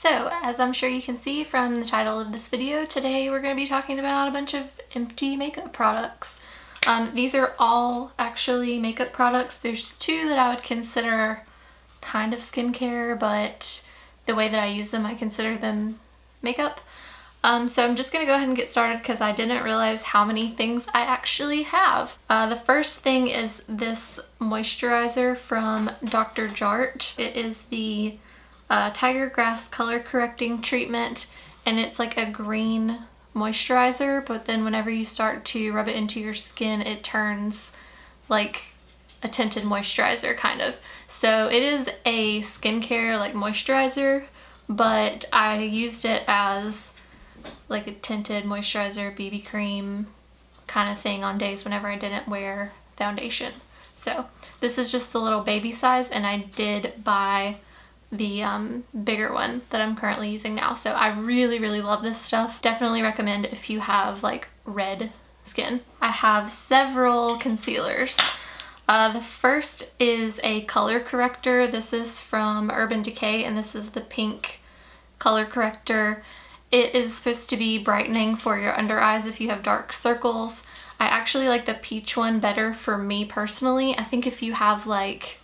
So, as I'm sure you can see from the title of this video, today we're going to be talking about a bunch of empty makeup products. These are all actually makeup products. There's two that I would consider kind of skincare, but the way that I use them, I consider them makeup. So I'm just going to go ahead and get started because I didn't realize how many things I actually have. The first thing is this moisturizer from Dr. Jart. It is the Tiger Grass Color Correcting Treatment, and it's like a green moisturizer, but then whenever you start to rub it into your skin, it turns like a tinted moisturizer kind of. So it is a skincare like moisturizer, but I used it as like a tinted moisturizer BB cream kind of thing on days whenever I didn't wear foundation. So this is just the little baby size, and I did buy the bigger one that I'm currently using now. So I really love this stuff. Definitely recommend if you have like red skin. I have several concealers. The first is a color corrector. This is from Urban Decay, and this is the pink color corrector. It is supposed to be brightening for your under eyes if you have dark circles. I actually like the peach one better for me personally. I think if you have like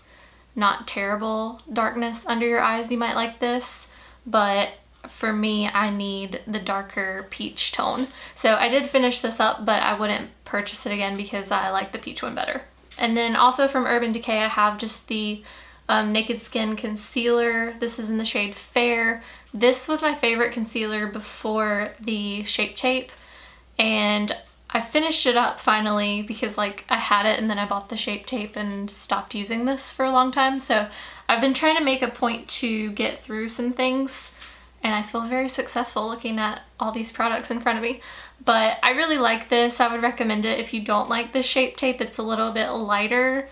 not terrible darkness under your eyes, you might like this, but for me, I need the darker peach tone. So I did finish this up, but I wouldn't purchase it again because I like the peach one better. And then also from Urban Decay, I have just the Naked Skin Concealer. This is in the shade Fair. This was my favorite concealer before the Shape Tape, and I finished it up finally because like I had it and then I bought the Shape Tape and stopped using this for a long time. So I've been trying to make a point to get through some things, and I feel very successful looking at all these products in front of me. But I really like this. I would recommend it if you don't like the Shape Tape. It's a little bit lighter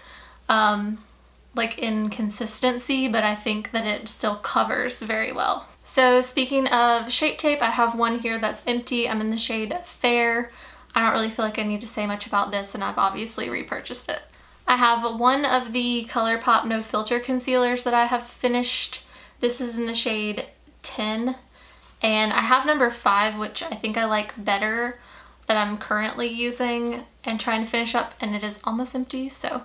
like in consistency, but I think that it still covers very well. So speaking of Shape Tape, I have one here that's empty. I'm in the shade Fair. I don't really feel like I need to say much about this, and I've obviously repurchased it. I have one of the Colourpop No Filter concealers that I have finished. This is in the shade 10, and I have number 5, which I think I like better, that I'm currently using and trying to finish up, and it is almost empty. So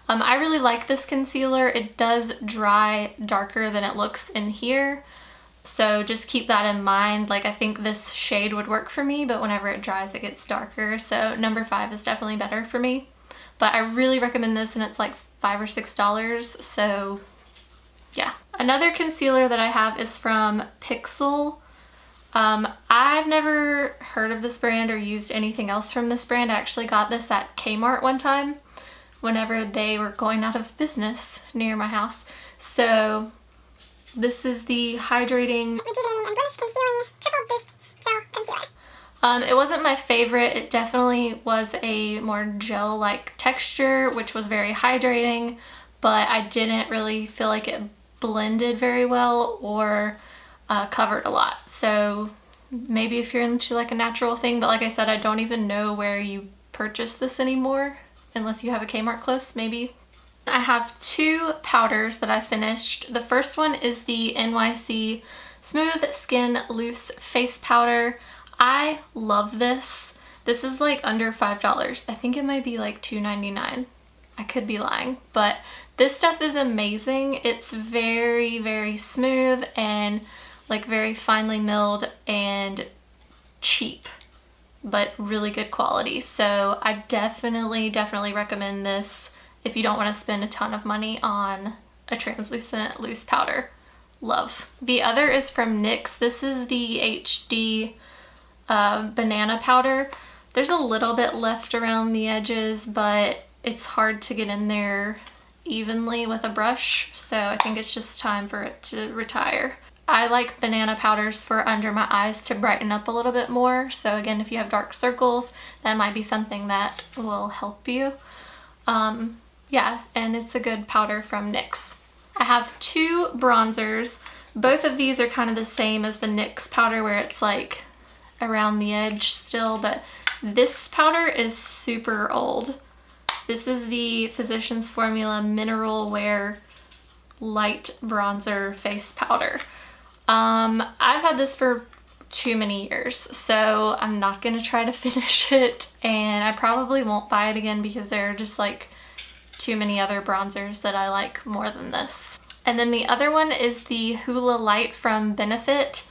I really like this concealer. It does dry darker than it looks in here, so just keep that in mind. Like I think this shade would work for me, but whenever it dries it gets darker, so number 5 is definitely better for me. But I really recommend this, and it's like $5 or $6, so yeah. Another concealer that I have is from Pixel. I've never heard of this brand or used anything else from this brand. I actually got this at Kmart one time whenever they were going out of business near my house. So this is the Hydrating Rejuvenating and Blemish Concealing Triple Boost Gel Concealer. It wasn't my favorite. It definitely was a more gel-like texture, which was very hydrating, but I didn't really feel like it blended very well or covered a lot. So maybe if you're into like a natural thing, but like I said, I don't even know where you purchase this anymore unless you have a Kmart close, maybe. I have 2 powders that I finished. The first one is the NYC Smooth Skin Loose Face Powder. I love this. This is like under $5. I think it might be like $2.99. I could be lying, but this stuff is amazing. It's very smooth and like very finely milled and cheap, but really good quality. So I definitely recommend this if you don't want to spend a ton of money on a translucent loose powder. Love. The other is from NYX. This is the HD banana powder. There's a little bit left around the edges, but it's hard to get in there evenly with a brush, so I think it's just time for it to retire. I like banana powders for under my eyes to brighten up a little bit more, so again, if you have dark circles, that might be something that will help you. Yeah, and it's a good powder from NYX. I have 2 bronzers. Both of these are kind of the same as the NYX powder, where it's like around the edge still, but this powder is super old. This is the Physicians Formula Mineral Wear Light Bronzer Face Powder. I've had this for too many years, so I'm not gonna try to finish it, and I probably won't buy it again because there are just like too many other bronzers that I like more than this. And then the other one is the Hoola Lite from Blvd.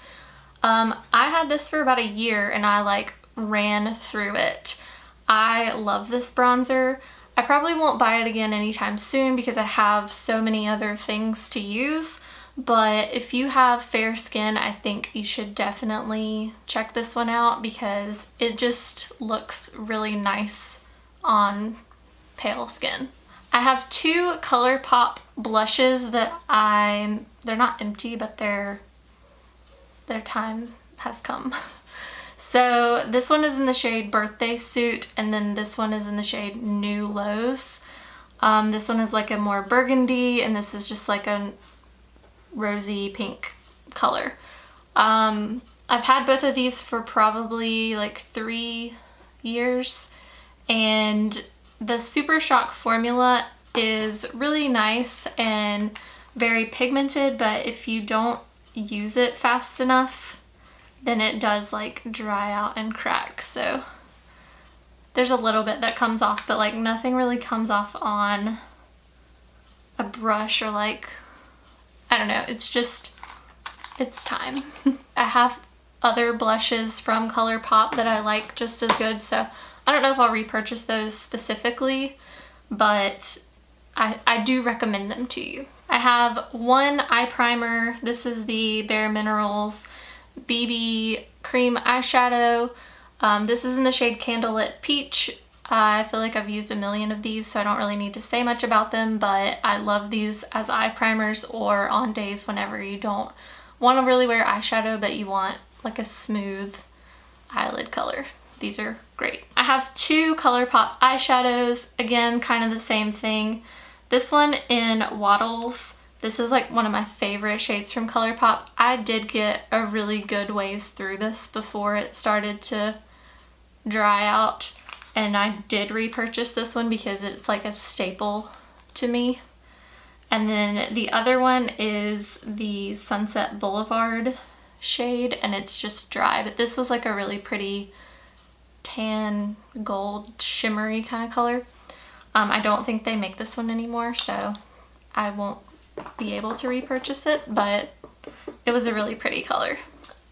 I had this for about a year and I like ran through it. I love this bronzer. I probably won't buy it again anytime soon because I have so many other things to use. But if you have fair skin, I think you should definitely check this one out because it just looks really nice on pale skin. I have two Colourpop blushes that they're not empty, but their time has come. So this one is in the shade Birthday Suit, and then this one is in the shade New Lows. This one is like a more burgundy, and this is just like a rosy pink color. I've had both of these for probably like 3 years, and the Super Shock formula is really nice and very pigmented, but if you don't use it fast enough, then it does like dry out and crack. So there's a little bit that comes off, but like nothing really comes off on a brush or like, I don't know, it's just, it's time. I have other blushes from Colourpop that I like just as good, so I don't know if I'll repurchase those specifically, but I do recommend them to you. I have one eye primer. This is the Bare Minerals BB Cream Eyeshadow. This is in the shade Candlelit Peach. I feel like I've used a million of these, so I don't really need to say much about them, but I love these as eye primers or on days whenever you don't want to really wear eyeshadow, but you want like a smooth eyelid color. These are great. I have two Colourpop eyeshadows, again, kind of the same thing. This one in Wattles. This is like one of my favorite shades from Colourpop. I did get a really good ways through this before it started to dry out, and I did repurchase this one because it's like a staple to me. And then the other one is the Sunset Boulevard shade, and it's just dry, but this was like a really pretty tan gold shimmery kind of color. I don't think they make this one anymore, so I won't be able to repurchase it, but it was a really pretty color.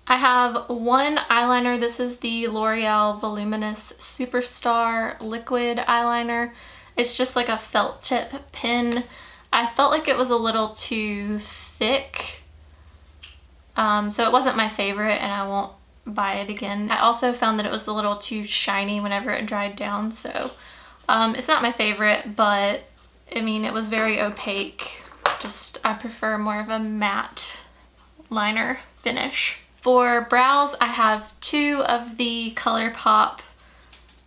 I have one eyeliner. This is the L'Oreal Voluminous Superstar Liquid Eyeliner. It's just like a felt tip pen. I felt like it was a little too thick, so it wasn't my favorite, and I won't buy it again. I also found that it was a little too shiny whenever it dried down, so it's not my favorite, but I mean, it was very opaque. Just, I prefer more of a matte liner finish. For brows, I have two of the Colourpop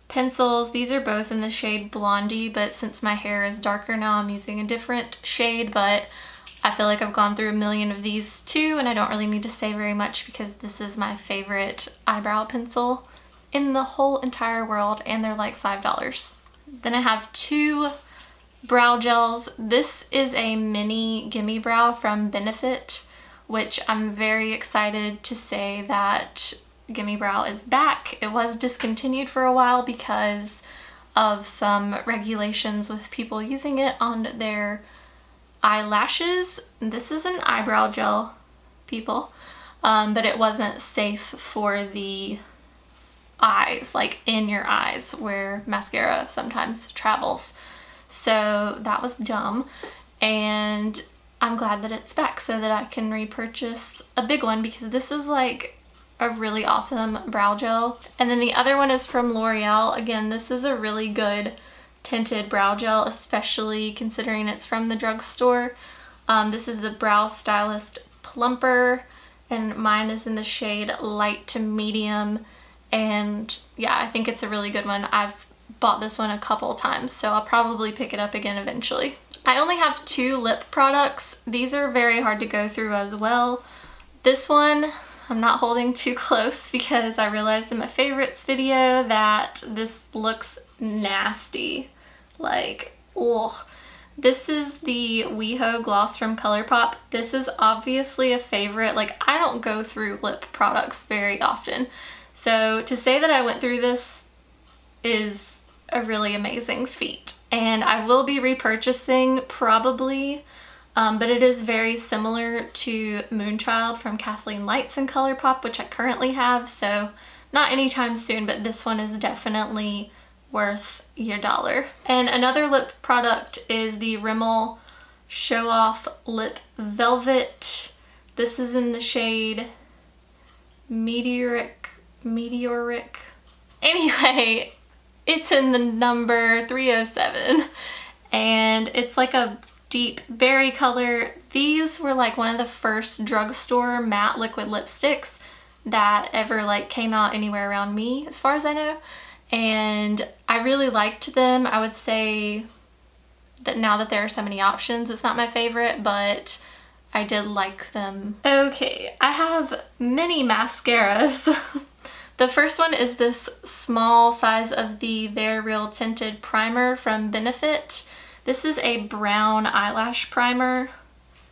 pencils. These are both in the shade Blondie, but since my hair is darker now, I'm using a different shade, but I feel like I've gone through a million of these too, and I don't really need to say very much because this is my favorite eyebrow pencil in the whole entire world, and they're like $5. Then I have two brow gels. This is a mini Gimme Brow from Benefit, which I'm very excited to say that Gimme Brow is back. It was discontinued for a while because of some regulations with people using it on their eyelashes. This is an eyebrow gel, people, but it wasn't safe for the eyes, like in your eyes where mascara sometimes travels. So that was dumb, and I'm glad that it's back so that I can repurchase a big one because this is like a really awesome brow gel. And then the other one is from L'Oreal. Again, this is a really good tinted brow gel, especially considering it's from the drugstore. This is the Brow Stylist Plumper, and mine is in the shade Light to Medium. And yeah, I think it's a really good one. I've bought this one a couple times, so I'll probably pick it up again eventually. I only have two lip products. These are very hard to go through as well. This one I'm not holding too close because I realized in my favorites video that this looks nasty. Like, ugh. This is the WeHo gloss from Colourpop. This is obviously a favorite. Like, I don't go through lip products very often. So to say that I went through this is a really amazing feat. And I will be repurchasing probably, but it is very similar to Moonchild from Kathleen Lights and Colourpop, which I currently have. So not anytime soon, but this one is definitely worth your dollar. And another lip product is the Rimmel Show Off Lip Velvet. This is in the shade Meteoric. Anyway, it's in the number 307 and it's like a deep berry color. These were like one of the first drugstore matte liquid lipsticks that ever like came out anywhere around me, as far as I know. And I really liked them. I would say that now that there are so many options, it's not my favorite, but I did like them. Okay, I have many mascaras. The first one is this small size of the They're Real Tinted Primer from Benefit. This is a brown eyelash primer,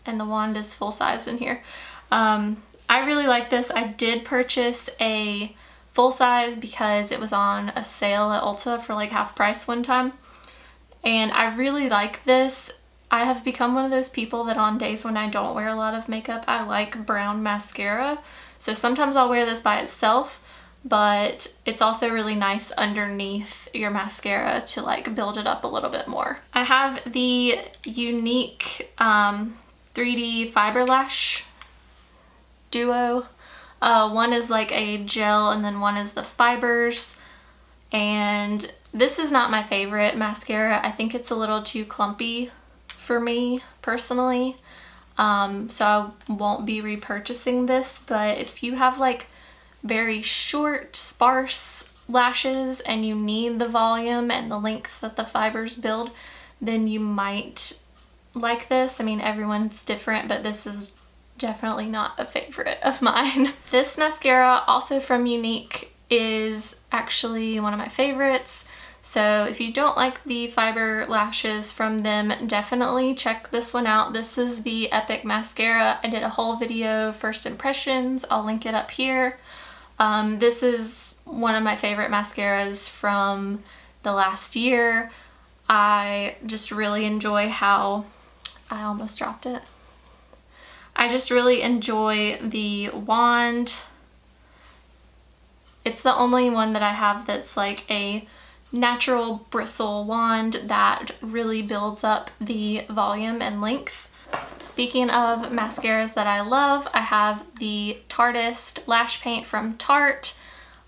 and the wand is full size in here. I really like this. I did purchase a full size because it was on a sale at Ulta for like half price one time. And I really like this. I have become one of those people that on days when I don't wear a lot of makeup, I like brown mascara. So sometimes I'll wear this by itself, but it's also really nice underneath your mascara to like build it up a little bit more. I have the YOUNIQUE 3D Fiber Lash Duo. One is like a gel and then one is the fibers. And this is not my favorite mascara. I think it's a little too clumpy for me personally. So I won't be repurchasing this, but if you have like very short, sparse lashes and you need the volume and the length that the fibers build, then you might like this. I mean, everyone's different, but this is definitely not a favorite of mine. This mascara, also from YOUNIQUE, is actually one of my favorites. So if you don't like the fiber lashes from them, definitely check this one out. This is the Epic Mascara. I did a whole video, first impressions. I'll link it up here. This is one of my favorite mascaras from the last year. I just really enjoy how, I almost dropped it. I just really enjoy the wand. It's the only one that I have that's like a natural bristle wand that really builds up the volume and length. Speaking of mascaras that I love, I have the Tarteist Lash Paint from Tarte.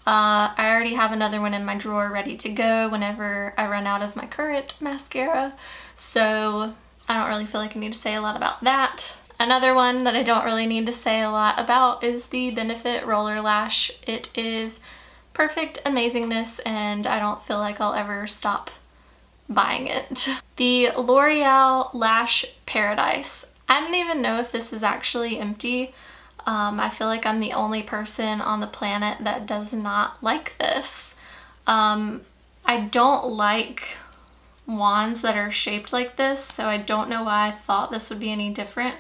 I already have another one in my drawer ready to go whenever I run out of my current mascara, so I don't really feel like I need to say a lot about that. Another one that I don't really need to say a lot about is the Benefit Roller Lash. It is perfect amazingness and I don't feel like I'll ever stop buying it. The L'Oreal Lash Paradise. I don't even know if this is actually empty. I feel like I'm the only person on the planet that does not like this. I don't like wands that are shaped like this, so I don't know why I thought this would be any different.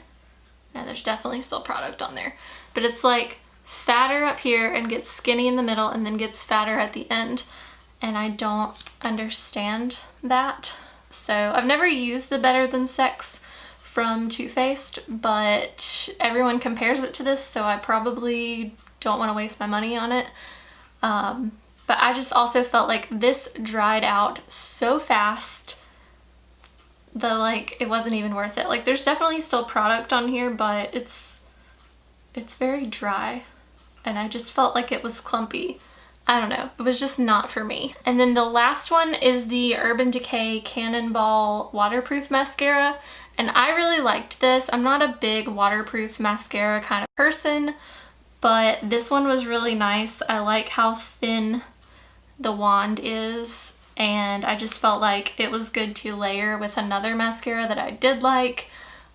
No, there's definitely still product on there. But it's like fatter up here and gets skinny in the middle and then gets fatter at the end. And I don't understand that. So I've never used the Better Than Sex from Too Faced, but everyone compares it to this, so I probably don't want to waste my money on it. But I just also felt like this dried out so fast that like it wasn't even worth it. Like there's definitely still product on here, but it's very dry and I just felt like it was clumpy. I don't know, it was just not for me. And then the last one is the Urban Decay Cannonball Waterproof Mascara, and I really liked this. I'm not a big waterproof mascara kind of person, but this one was really nice. I like how thin the wand is, and I just felt like it was good to layer with another mascara that I did like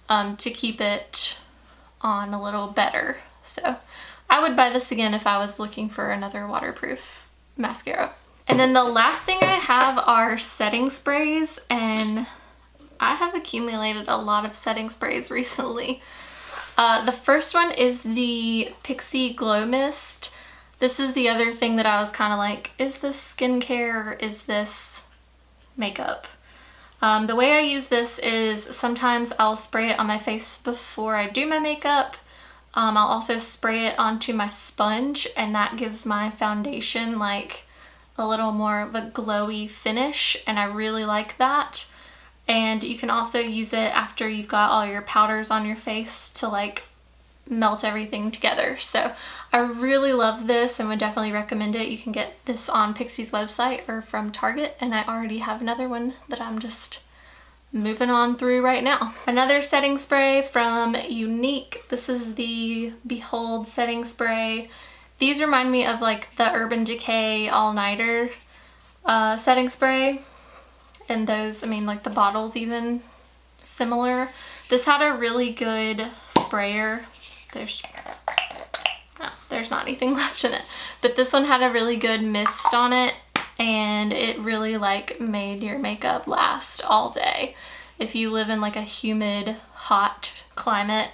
to keep it on a little better. So I would buy this again if I was looking for another waterproof mascara. And then the last thing I have are setting sprays, and I have accumulated a lot of setting sprays recently. The first one is the Pixie Glow Mist. This is the other thing that I was kind of like, is this skincare or is this makeup? The way I use this is sometimes I'll spray it on my face before I do my makeup. I'll also spray it onto my sponge, and that gives my foundation like a little more of a glowy finish, and I really like that. And you can also use it after you've got all your powders on your face to like melt everything together. So I really love this and would definitely recommend it. You can get this on Pixie's website or from Target, and I already have another one that I'm just moving on through right now. Another setting spray from YOUNIQUE. This is the Behold setting spray. These remind me of like the Urban Decay All Nighter setting spray, and those, I mean, like the bottles even similar. This had a really good sprayer. There's not anything left in it, but this one had a really good mist on it, and it really like made your makeup last all day. If you live in like a humid, hot climate,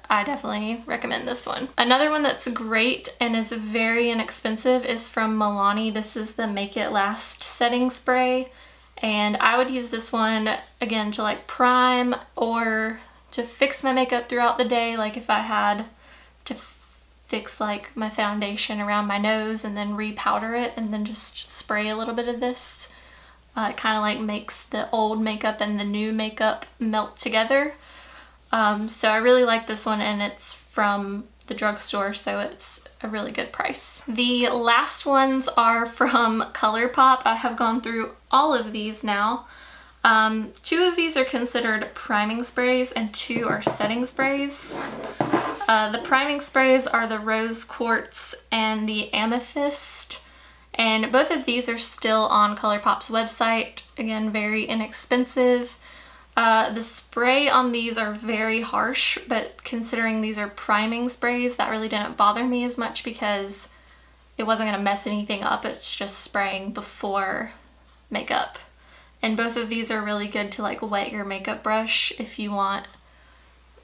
I definitely recommend this one. Another one that's great and is very inexpensive is from Milani. This is the Make It Last setting spray, and I would use this one again to like prime or to fix my makeup throughout the day, like if I had to fix like my foundation around my nose and then repowder it and then just spray a little bit of this. It kind of like makes the old makeup and the new makeup melt together. So I really like this one, and it's from the drugstore, so it's a really good price. The last ones are from Colourpop. I have gone through all of these now. 2 of these are considered priming sprays and 2 are setting sprays. The priming sprays are the Rose Quartz and the Amethyst, and both of these are still on Colourpop's website. Again, very inexpensive. The spray on these are very harsh, but considering these are priming sprays, that really didn't bother me as much because it wasn't going to mess anything up. It's just spraying before makeup. And both of these are really good to like wet your makeup brush if you want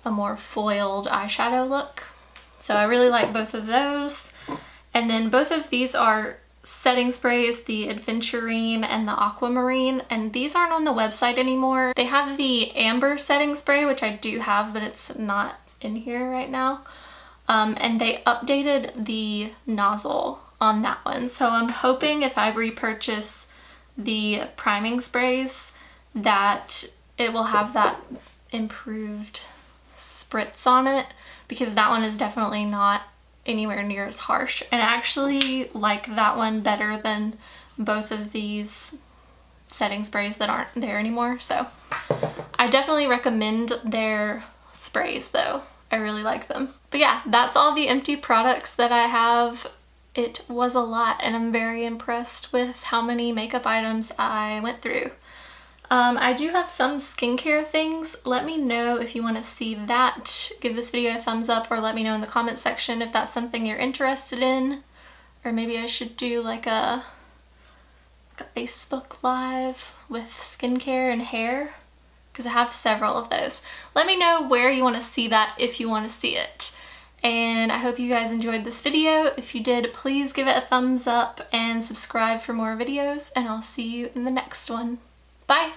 a more foiled eyeshadow look. So I really like both of those. And then both of these are setting sprays, the Adventurine and the Aquamarine, and these aren't on the website anymore. They have the Amber setting spray, which I do have, but it's not in here right now. And they updated the nozzle on that one. So I'm hoping if I repurchase the priming sprays that it will have that improved spritz on it, because that one is definitely not anywhere near as harsh, and I actually like that one better than both of these setting sprays that aren't there anymore. So I definitely recommend their sprays though. I really like them. But yeah, that's all the empty products that I have. It was a lot, and I'm very impressed with how many makeup items I went through. I do have some skincare things. Let me know if you want to see that. Give this video a thumbs up, or let me know in the comments section if that's something you're interested in. Or maybe I should do like a Facebook Live with skincare and hair, because I have several of those. Let me know where you want to see that if you want to see it. And I hope you guys enjoyed this video. If you did, please give it a thumbs up and subscribe for more videos, and I'll see you in the next one. Bye!